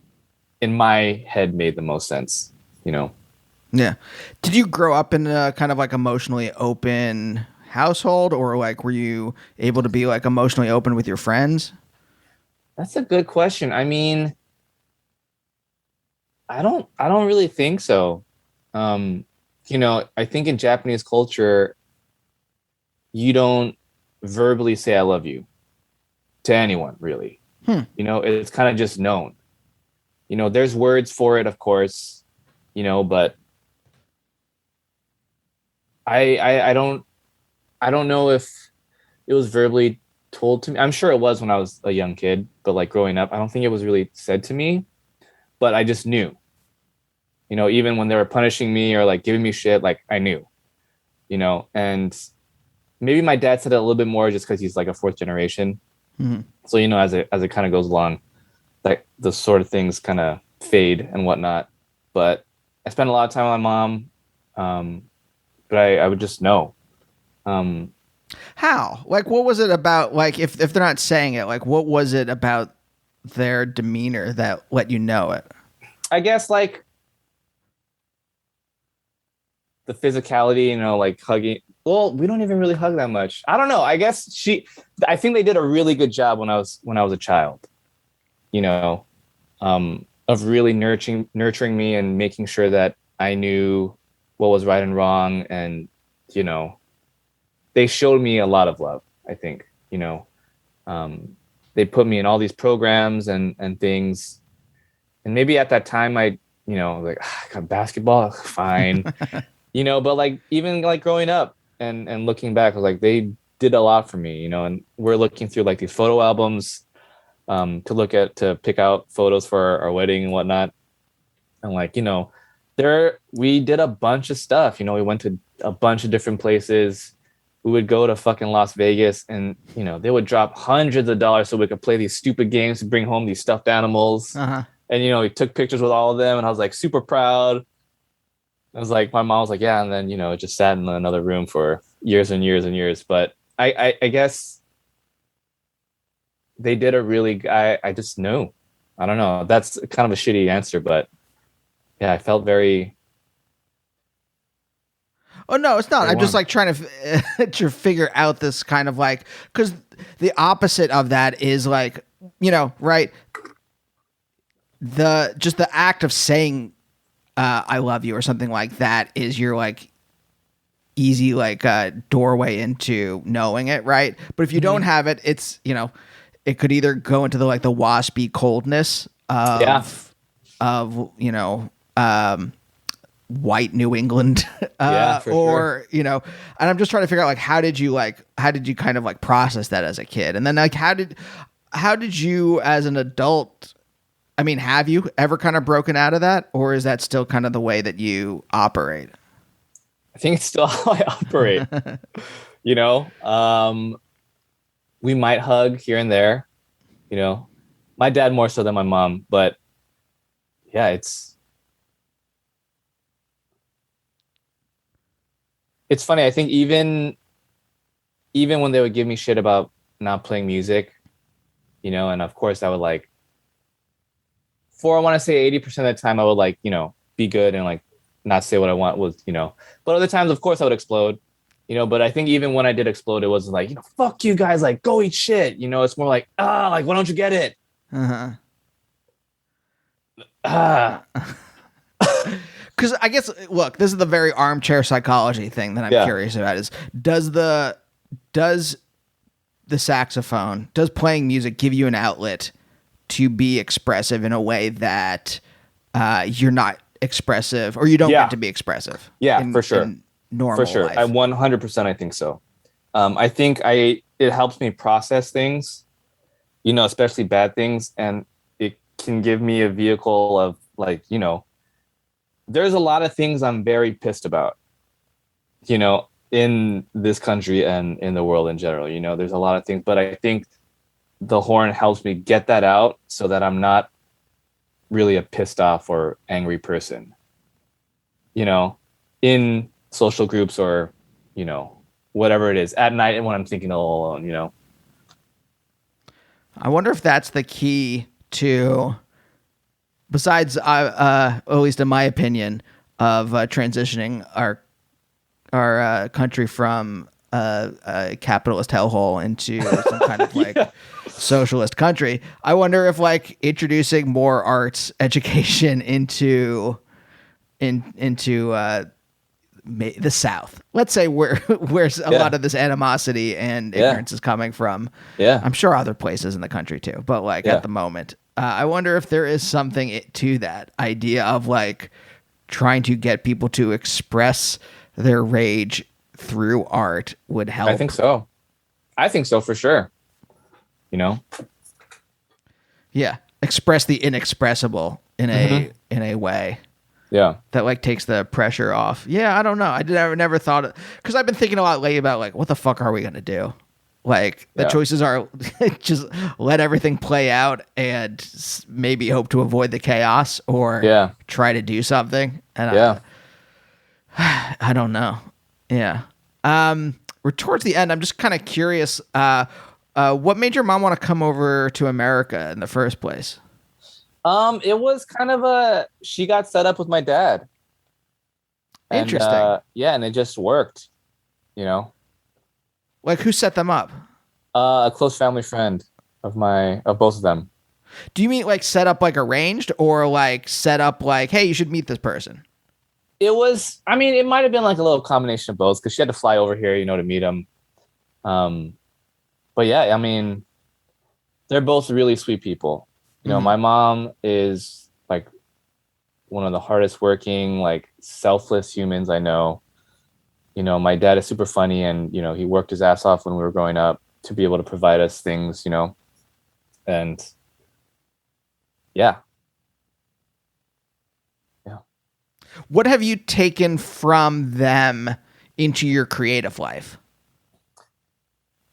in my head made the most sense, Yeah. Did you grow up in a kind of like emotionally open household, or like were you able to be like emotionally open with your friends? That's a good question. I mean, I don't really think so. Um, I think in Japanese culture, you don't verbally say I love you to anyone, really. Hmm. It's kind of just known. There's words for it, of course, but I don't know if it was verbally told to me. I'm sure it was when I was a young kid, but like growing up, I don't think it was really said to me, but I just knew. Even when they were punishing me or like giving me shit, like I knew, and maybe my dad said it a little bit more just because he's like a fourth generation. Mhm. So, as it kind of goes along, like the sort of things kind of fade and whatnot. But I spent a lot of time with my mom. But I would just know. Um, How? Like, what was it about? Like, if they're not saying it, like, what was it about their demeanor that let you know it? I guess like the physicality, like hugging. Well, we don't even really hug that much. I don't know. I think they did a really good job when I was a child, of really nurturing me and making sure that I knew what was right and wrong. And, you know, they showed me a lot of love, I think, they put me in all these programs and things. And maybe at that time like, I got basketball, fine. But like, even like growing up and looking back, I was like, they did a lot for me, and we're looking through like these photo albums, to pick out photos for our wedding and whatnot. And like, we did a bunch of stuff, we went to a bunch of different places. We would go to fucking Las Vegas and, they would drop hundreds of dollars so we could play these stupid games to bring home these stuffed animals. Uh-huh. And, we took pictures with all of them and I was like super proud. I was like, my mom was like, yeah. And then, it just sat in another room for years and years and years. But I guess they did I just knew. I don't know. That's kind of a shitty answer, but yeah, I felt very. Oh no, it's not. very I'm just warm. like trying to to figure out this kind of like, because the opposite of that is like, right? The act of saying I love you or something like that is your like easy like doorway into knowing it, right? But if you don't have it, it's it could either go into the like the waspy coldness Yeah. of white New England, Yeah, for or and I'm just trying to figure out like how did you kind of like process that as a kid, and then like how did you as an adult? I mean, have you ever kind of broken out of that, or is that still kind of the way that you operate? I think it's still how I operate. you know, um, we might hug here and there. My dad more so than my mom, but yeah, it's funny. I think even when they would give me shit about not playing music, and of course I would like, for I want to say 80% of the time I would like, be good and like not say what I want was, but other times of course I would explode, but I think even when I did explode, it wasn't like, fuck you guys, like go eat shit. It's more like, like, why don't you get it? Uh-huh. Ah, Because I guess, look, this is the very armchair psychology thing that I'm yeah. curious about is does the saxophone, does playing music give you an outlet to be expressive in a way that you're not expressive or you don't Yeah. get to be expressive? Yeah, for sure. In normal For sure. life. I 100% I think so. I think it helps me process things, especially bad things, and it can give me a vehicle of like, there's a lot of things I'm very pissed about, in this country and in the world in general. There's a lot of things, but I think the horn helps me get that out so that I'm not really a pissed off or angry person, in social groups or, whatever it is at night and when I'm thinking all alone. I wonder if that's the key to, besides, at least in my opinion, of transitioning our country from a capitalist hellhole into some kind of like socialist country. I wonder if like introducing more arts education into the South, let's say where's a lot of this animosity and ignorance is coming from. Yeah. I'm sure other places in the country too, but like at the moment, I wonder if there is something to that idea of like trying to get people to express their rage through art would help. I think so. I think so for sure. You know? Yeah. Express the inexpressible in a way. Yeah. That like takes the pressure off. Yeah, I don't know. I never thought, because I've been thinking a lot lately about like, what the fuck are we gonna do? Like the choices are just let everything play out and maybe hope to avoid the chaos, or try to do something. And I don't know. Yeah. We're towards the end. I'm just kind of curious. What made your mom want to come over to America in the first place? It was kind of she got set up with my dad. Interesting. And, and it just worked, you know. Like, who set them up? A close family friend of both of them. Do you mean like set up like arranged, or like set up like, hey, you should meet this person? It was, I mean, it might have been like a little combination of both, because she had to fly over here, you know, to meet him. But yeah, I mean, they're both really sweet people. You know, my mom is like one of the hardest working, like selfless humans I know. You know, my dad is super funny, and, you know, he worked his ass off when we were growing up to be able to provide us things, you know, and yeah. What have you taken from them into your creative life?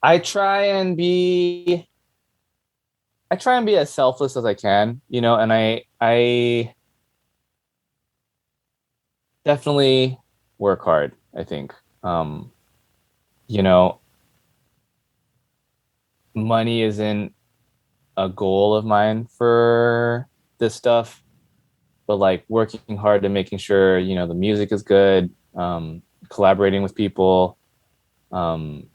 I try and be as selfless as I can, you know, and I definitely work hard, I think. You know, money isn't a goal of mine for this stuff, but like working hard and making sure, you know, the music is good, collaborating with people, and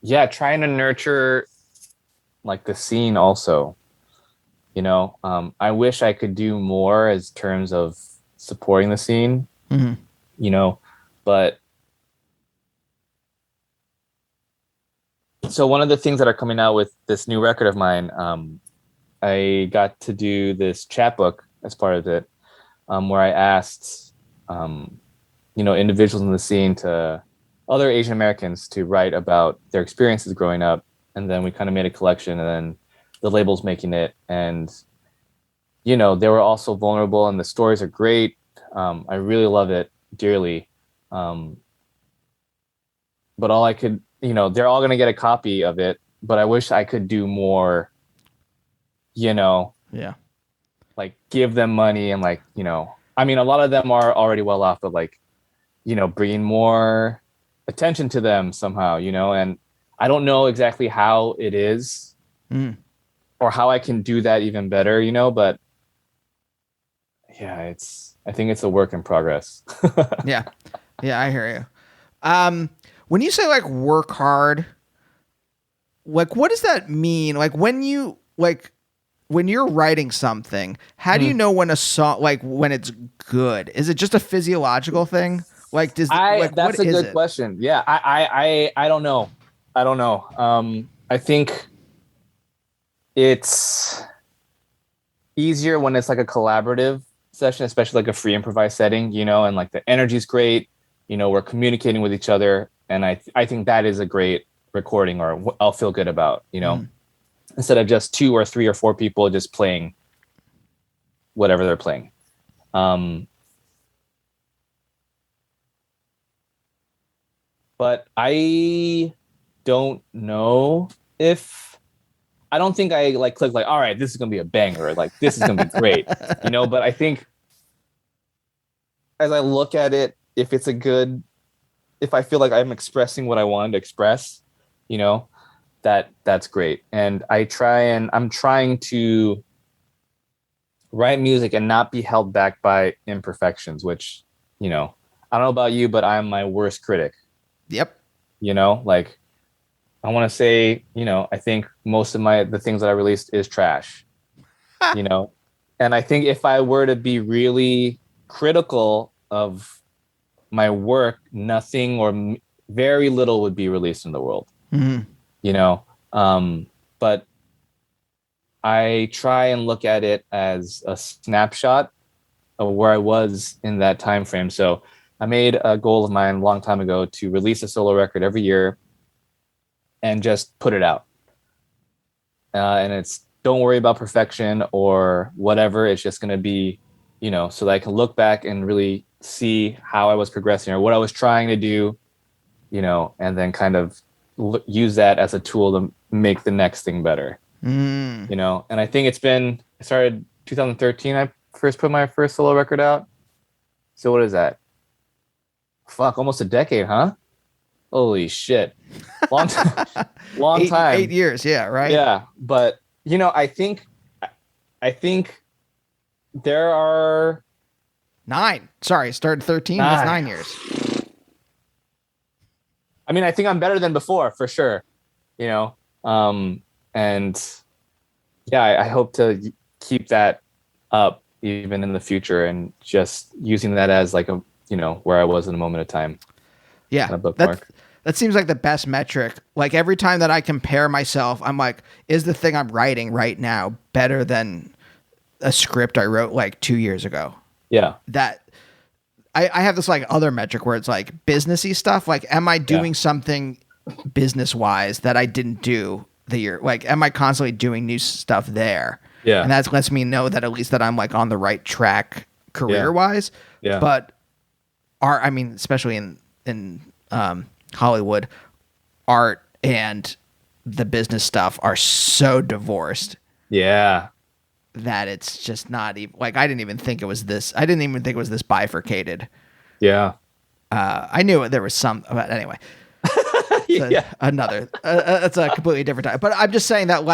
yeah, trying to nurture like the scene also, you know. I wish I could do more as terms of supporting the scene, you know, but so one of the things that are coming out with this new record of mine, I got to do this chapbook as part of it, where I asked, you know, individuals in the scene to other Asian Americans to write about their experiences growing up. And then we kind of made a collection, and then the label's making it. And, you know, they were also vulnerable, and the stories are great. I really love it dearly. But all I could, you know, they're all going to get a copy of it, but I wish I could do more, you know, like give them money and like, you know, I mean, a lot of them are already well off, but like, you know, bringing more attention to them somehow, you know, and I don't know exactly how it is or how I can do that even better, you know, but yeah, I think it's a work in progress. Yeah, I hear you. When you say like work hard, like what does that mean? Like when you're writing something, how do you know when a song, like when it's good? Is it just a physiological thing? Like that's a good question. Yeah, I don't know. I think it's easier when it's like a collaborative session, especially like a free improvised setting, you know, and like the energy's great, you know, we're communicating with each other, and I think that is a great recording, or I'll feel good about, you know, instead of just 2 or 3 or 4 people just playing whatever they're playing. But I don't know if, I don't think I like click like, all right, this is going to be a banger. Like this is going to be great, you know, but I think as I look at it, if I feel like I'm expressing what I wanted to express, you know, that's great. And I'm trying to write music and not be held back by imperfections, which, you know, I don't know about you, but I'm my worst critic. Yep. Like I want to say, I think most of the things that I released is trash, you know, and I think if I were to be really critical of my work, nothing or very little would be released in the world, you know, but I try and look at it as a snapshot of where I was in that time frame. So I made a goal of mine a long time ago to release a solo record every year and just put it out. And it's don't worry about perfection or whatever. It's just going to be, so that I can look back and really see how I was progressing or what I was trying to do, and then kind of use that as a tool to make the next thing better. And I think it started 2013. I first put my first solo record out. So what is that? Fuck, almost a decade, huh? Holy shit. Long time. Long time. 8 years. Yeah. Right. Yeah. But, I think there are 9. Sorry. Started 13. That's 9 years. I mean, I think I'm better than before for sure, and yeah, I hope to keep that up even in the future and just using that as like where I was in a moment of time. Yeah. A bookmark. That seems like the best metric. Like every time that I compare myself, I'm like, is the thing I'm writing right now better than a script I wrote like 2 years ago? Yeah. That I have this like other metric where it's like businessy stuff. Like, am I doing something business wise that I didn't do the year? Like, am I constantly doing new stuff there? Yeah. And that lets me know that at least that I'm like on the right track career wise. Yeah. But especially in Hollywood, art and the business stuff are so divorced. Yeah. That it's just not even like I didn't even think it was this. I didn't even think it was this bifurcated. Yeah. I knew there was some, but anyway. Another. That's a completely different time. But I'm just saying that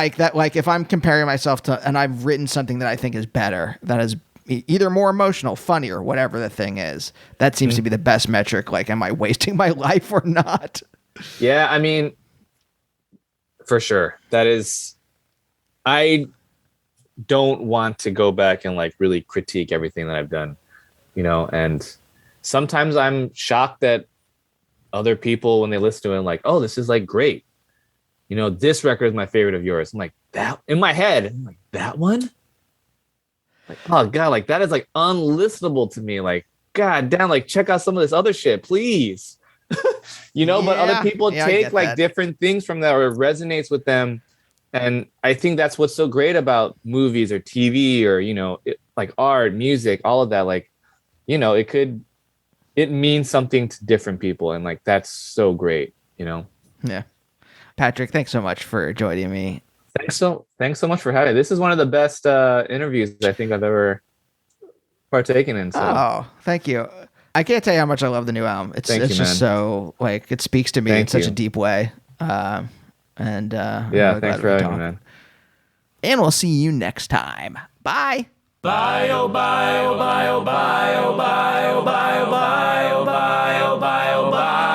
if I'm comparing myself to, and I've written something that I think is better, that is either more emotional, funnier, whatever the thing is, that seems to be the best metric. Like, am I wasting my life or not? Yeah, I mean, for sure. That is, I don't want to go back and like really critique everything that I've done, and sometimes I'm shocked that other people, when they listen to it, like, oh, this is like great. This record is my favorite of yours. I'm like, that in my head, I'm like, that one? Like, oh God, like that is like unlistenable to me. Like, God damn, like check out some of this other shit, please. But other people take like different things from that or it resonates with them. And I think that's what's so great about movies or TV or, like art, music, all of that. Like, it means something to different people. And like, that's so great, Yeah. Patrick, thanks so much for joining me. Thanks so much for having me. This is one of the best interviews I think I've ever partaken in. So. Oh, thank you. I can't tell you how much I love the new album. It's just so like, it speaks to me in such a deep way. Really thanks for having me, man. And we'll see you next time. Bye. Bye, oh, bye, oh, bye, oh, bye, oh, bye, oh, bye, oh, bye, oh, bye, oh, bye, oh, bye.